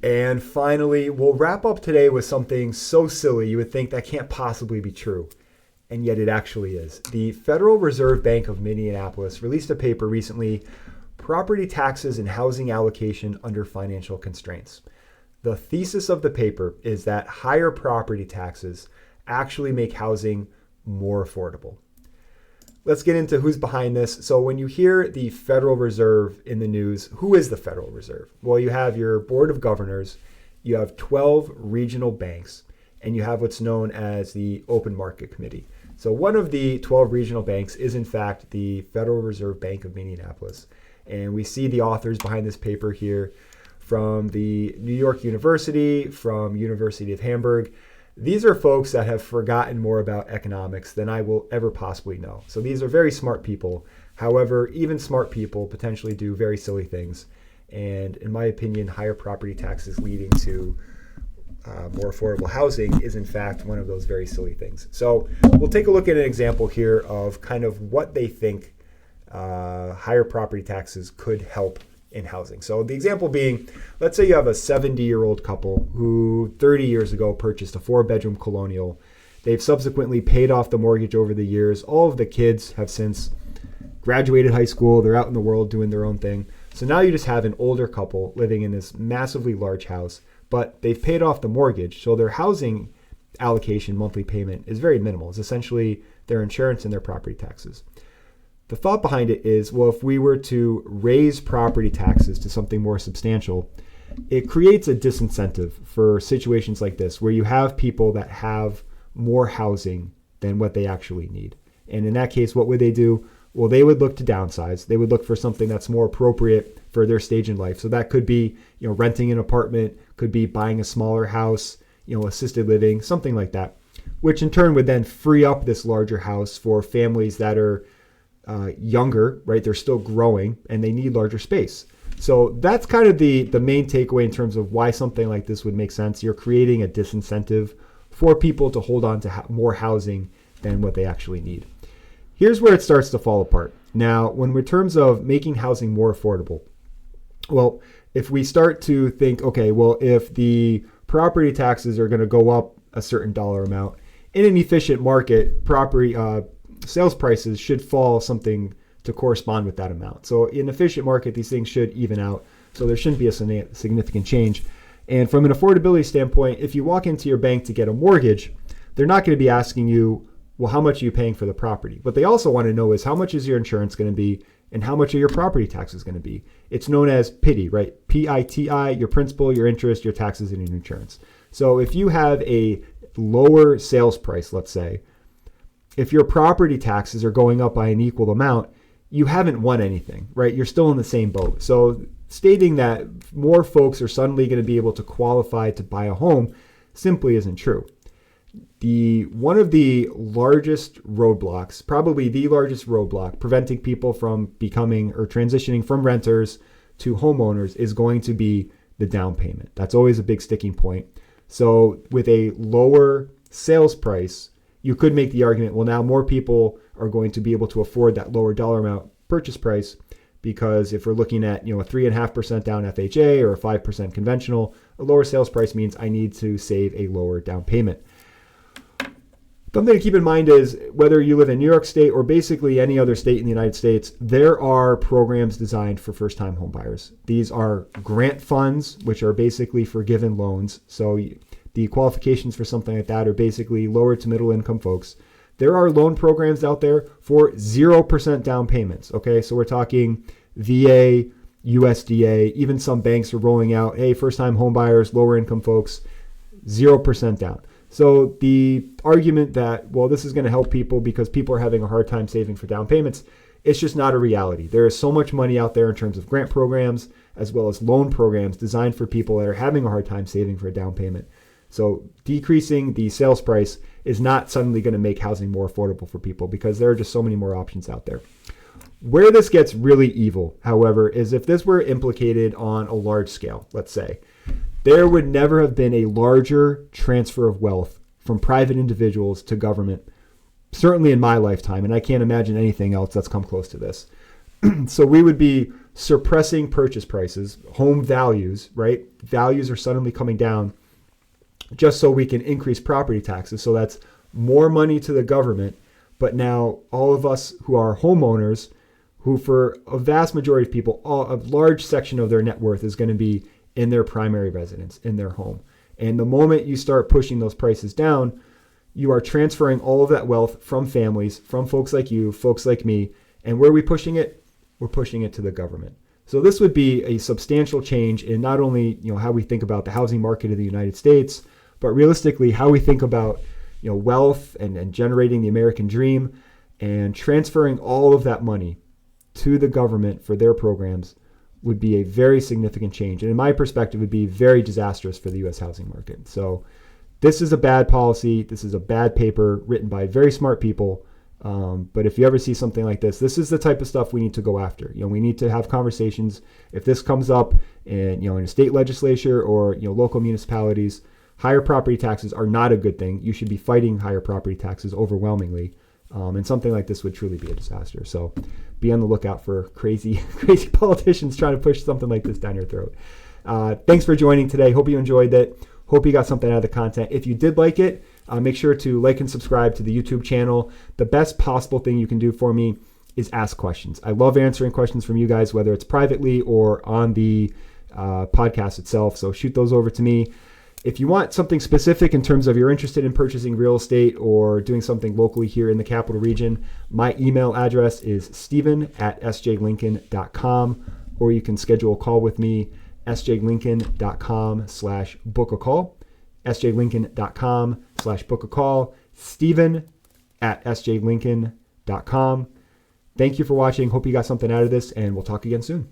And finally, we'll wrap up today with something so silly you would think that can't possibly be true. And yet it actually is. The Federal Reserve Bank of Minneapolis released a paper recently, Property Taxes and Housing Allocation Under Financial Constraints. The thesis of the paper is that higher property taxes actually make housing more affordable. Let's get into who's behind this. So when you hear the Federal Reserve in the news, who is the Federal Reserve? Well, you have your Board of Governors, you have 12 regional banks, and you have what's known as the Open Market Committee. So one of the 12 regional banks is in fact the Federal Reserve Bank of Minneapolis. And we see the authors behind this paper here from the New York University, from University of Hamburg. These are folks that have forgotten more about economics than I will ever possibly know. So these are very smart people. However, even smart people potentially do very silly things. And in my opinion, higher property taxes leading to more affordable housing is in fact one of those very silly things. So we'll take a look at an example here of kind of what they think higher property taxes could help in housing. So the example being, let's say you have a 70-year-old couple who 30 years ago purchased a 4-bedroom colonial. They've subsequently paid off the mortgage over the years. All of the kids have since graduated high school. They're out in the world doing their own thing. So now you just have an older couple living in this massively large house, but they've paid off the mortgage. So their housing allocation monthly payment is very minimal. It's essentially their insurance and their property taxes. The thought behind it is, well, if we were to raise property taxes to something more substantial, it creates a disincentive for situations like this, where you have people that have more housing than what they actually need. And in that case, what would they do? Well, they would look to downsize. They would look for something that's more appropriate for their stage in life. So that could be, renting an apartment, could be buying a smaller house, assisted living, something like that, which in turn would then free up this larger house for families that are younger, right? They're still growing and they need larger space. So that's kind of the main takeaway in terms of why something like this would make sense. You're creating a disincentive for people to hold on to more housing than what they actually need. Here's where it starts to fall apart. Now, when in terms of making housing more affordable, well, if we start to think, okay, well, if the property taxes are going to go up a certain dollar amount, in an efficient market, property sales prices should fall something to correspond with that amount. So in an efficient market, these things should even out. So there shouldn't be a significant change. And from an affordability standpoint, if you walk into your bank to get a mortgage, they're not going to be asking you, well, how much are you paying for the property? What they also want to know is how much is your insurance going to be and how much are your property taxes going to be? It's known as PITI, right? PITI, your principal, your interest, your taxes, and your insurance. So if you have a lower sales price, let's say, if your property taxes are going up by an equal amount, you haven't won anything, right? You're still in the same boat. So stating that more folks are suddenly going to be able to qualify to buy a home simply isn't true. One of the largest roadblocks, probably the largest roadblock preventing people from becoming or transitioning from renters to homeowners is going to be the down payment. That's always a big sticking point. So with a lower sales price, you could make the argument, well, now more people are going to be able to afford that lower dollar amount purchase price, because if we're looking at, a 3.5% down FHA or a 5% conventional, a lower sales price means I need to save a lower down payment. Something to keep in mind is whether you live in New York State or basically any other state in the United States, there are programs designed for first-time home buyers. These are grant funds, which are basically forgiven loans. So the qualifications for something like that are basically lower to middle income folks. There are loan programs out there for 0% down payments. Okay, so we're talking VA, USDA, even some banks are rolling out, hey, first-time home buyers, lower income folks, 0% down. So the argument that, well, this is going to help people because people are having a hard time saving for down payments, it's just not a reality. There is so much money out there in terms of grant programs as well as loan programs designed for people that are having a hard time saving for a down payment. So decreasing the sales price is not suddenly going to make housing more affordable for people because there are just so many more options out there. Where this gets really evil, however, is if this were implicated on a large scale, let's say, there would never have been a larger transfer of wealth from private individuals to government, certainly in my lifetime, and I can't imagine anything else that's come close to this. So we would be suppressing purchase prices, home values, right? Values are suddenly coming down just so we can increase property taxes. So that's more money to the government. But now all of us who are homeowners, who for a vast majority of people, a large section of their net worth is going to be in their primary residence, in their home. And the moment you start pushing those prices down, you are transferring all of that wealth from families, from folks like you, folks like me. And where are we pushing it? We're pushing it to the government. So this would be a substantial change in not only, how we think about the housing market of the United States, but realistically how we think about, wealth and generating the American dream, and transferring all of that money to the government for their programs would be a very significant change. And in my perspective, would be very disastrous for the U.S. housing market. So this is a bad policy. This is a bad paper written by very smart people. But if you ever see something like this is the type of stuff we need to go after. We need to have conversations. If this comes up in a state legislature or local municipalities, higher property taxes are not a good thing. You should be fighting higher property taxes overwhelmingly. And something like this would truly be a disaster. So be on the lookout for crazy politicians trying to push something like this down your throat. Thanks for joining today. Hope you enjoyed it. Hope you got something out of the content. If you did like it, make sure to like and subscribe to the YouTube channel. The best possible thing you can do for me is ask questions. I love answering questions from you guys, whether it's privately or on the podcast itself. So shoot those over to me. If you want something specific in terms of you're interested in purchasing real estate or doing something locally here in the capital region, my email address is steven@sjlincoln.com, or you can schedule a call with me, sjlincoln.com/book a call, sjlincoln.com/book a call, steven@sjlincoln.com. Thank you for watching. Hope you got something out of this, and we'll talk again soon.